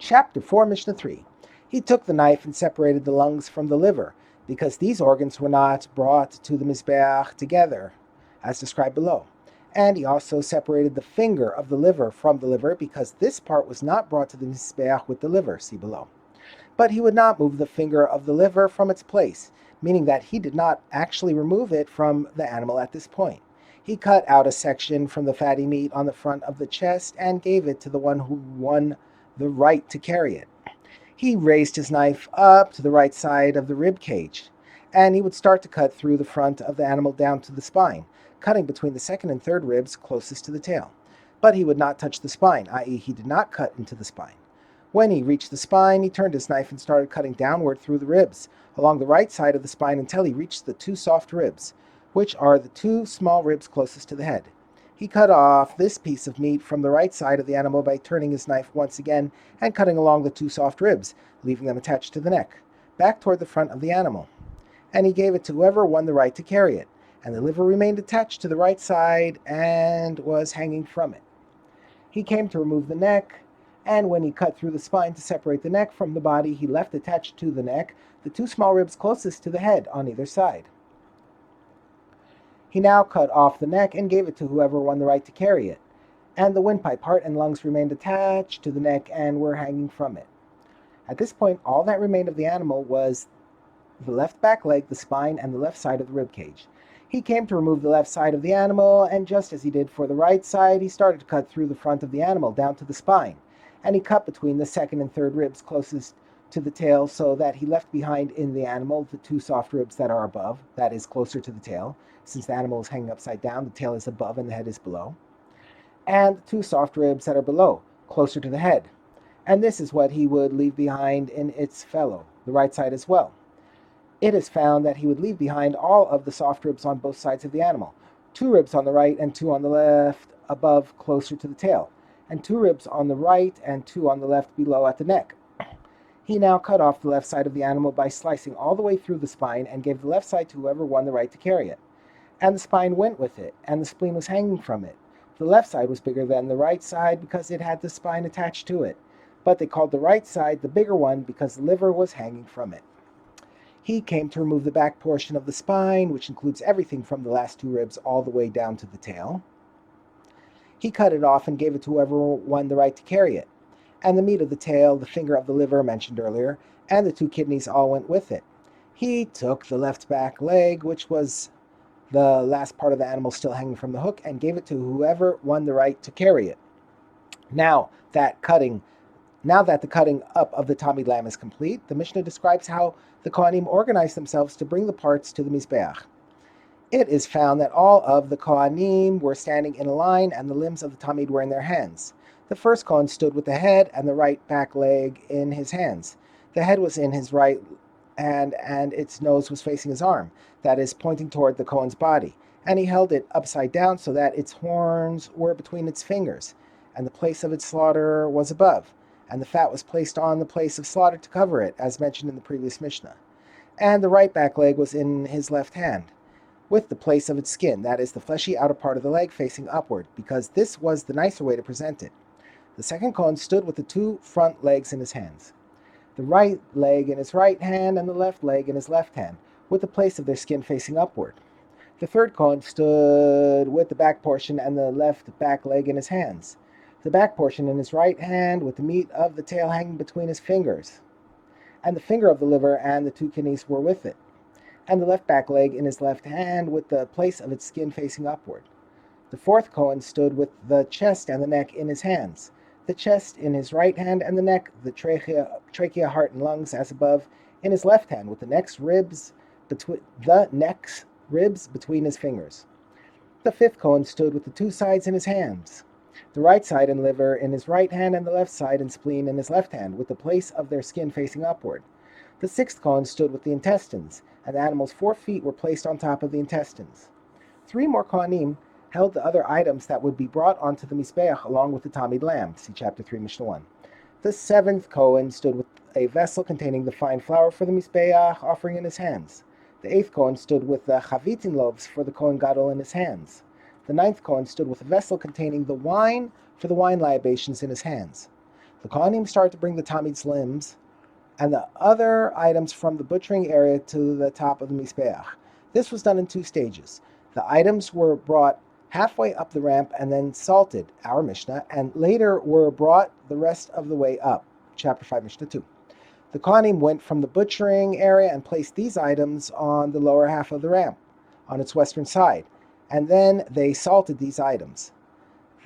Chapter 4, Mishnah 3. He took the knife and separated the lungs from the liver, because these organs were not brought to the Mizbeach together, as described below. And he also separated the finger of the liver from the liver, because this part was not brought to the Mizbeach with the liver, see below. But he would not move the finger of the liver from its place, meaning that he did not actually remove it from the animal at this point. He cut out a section from the fatty meat on the front of the chest and gave it to the one who won the right to carry it. He raised his knife up to the right side of the rib cage, and he would start to cut through the front of the animal down to the spine, cutting between the second and third ribs closest to the tail. But he would not touch the spine, i.e., he did not cut into the spine. When he reached the spine, he turned his knife and started cutting downward through the ribs, along the right side of the spine until he reached the two soft ribs, which are the two small ribs closest to the head. He cut off this piece of meat from the right side of the animal by turning his knife once again and cutting along the two soft ribs, leaving them attached to the neck, back toward the front of the animal. And he gave it to whoever won the right to carry it, and the liver remained attached to the right side and was hanging from it. He came to remove the neck, and when he cut through the spine to separate the neck from the body, he left attached to the neck the two small ribs closest to the head on either side. He now cut off the neck and gave it to whoever won the right to carry it, and the windpipe, heart, and lungs remained attached to the neck and were hanging from it. At this point, all that remained of the animal was the left back leg, the spine, and the left side of the rib cage. He came to remove the left side of the animal, and just as he did for the right side, he started to cut through the front of the animal down to the spine, and he cut between the second and third ribs closest to the tail so that he left behind in the animal the two soft ribs that are above, that is closer to the tail. Since the animal is hanging upside down, the tail is above and the head is below. And the two soft ribs that are below, closer to the head. And this is what he would leave behind in its fellow, the right side as well. It is found that he would leave behind all of the soft ribs on both sides of the animal, two ribs on the right and two on the left above closer to the tail, and two ribs on the right and two on the left below at the neck. He now cut off the left side of the animal by slicing all the way through the spine and gave the left side to whoever won the right to carry it. And the spine went with it, and the spleen was hanging from it. The left side was bigger than the right side because it had the spine attached to it, but they called the right side the bigger one because the liver was hanging from it. He came to remove the back portion of the spine, which includes everything from the last two ribs all the way down to the tail. He cut it off and gave it to whoever won the right to carry it. And the meat of the tail, the finger of the liver mentioned earlier, and the two kidneys all went with it. He took the left back leg, which was the last part of the animal still hanging from the hook, and gave it to whoever won the right to carry it. Now that the cutting up of the Tamid lamb is complete, the Mishnah describes how the Kohanim organized themselves to bring the parts to the Mizbeach. It is found that all of the Kohanim were standing in a line, and the limbs of the Tamid were in their hands. The first Kohen stood with the head and the right back leg in his hands. The head was in his right hand, and its nose was facing his arm, that is, pointing toward the Kohen's body, and he held it upside down so that its horns were between its fingers, and the place of its slaughter was above, and the fat was placed on the place of slaughter to cover it, as mentioned in the previous Mishnah. And the right back leg was in his left hand, with the place of its skin, that is, the fleshy outer part of the leg facing upward, because this was the nicer way to present it. The second Kohen stood with the two front legs in his hands, the right leg in his right hand and the left leg in his left hand, with the place of their skin facing upward. The third Kohen stood with the back portion and the left back leg in his hands, the back portion in his right hand with the meat of the tail hanging between his fingers, and the finger of the liver and the two kidneys were with it, and the left back leg in his left hand with the place of its skin facing upward. The fourth Kohen stood with the chest and the neck in his hands, the chest in his right hand and the neck, the trachea, heart, and lungs as above, in his left hand, with the neck's ribs between his fingers. The fifth Kohen stood with the two sides in his hands, the right side and liver in his right hand and the left side and spleen in his left hand, with the place of their skin facing upward. The sixth Kohen stood with the intestines, and the animal's 4 feet were placed on top of the intestines. 3 more Kohanim held the other items that would be brought onto the Mizbeach along with the Tamid lamb. See chapter 3, Mishnah 1. The seventh Kohen stood with a vessel containing the fine flour for the Mizbeach offering in his hands. The eighth Kohen stood with the chavitin loaves for the Kohen Gadol in his hands. The ninth Kohen stood with a vessel containing the wine for the wine libations in his hands. The Kohanim started to bring the Tamid's limbs and the other items from the butchering area to the top of the Mizbeach. This was done in 2 stages. The items were brought halfway up the ramp and then salted, our Mishnah, and later were brought the rest of the way up, chapter 5, Mishnah 2. The Kohanim went from the butchering area and placed these items on the lower half of the ramp, on its western side, and then they salted these items.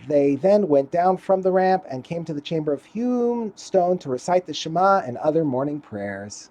They then went down from the ramp and came to the chamber of hewn stone to recite the Shema and other morning prayers.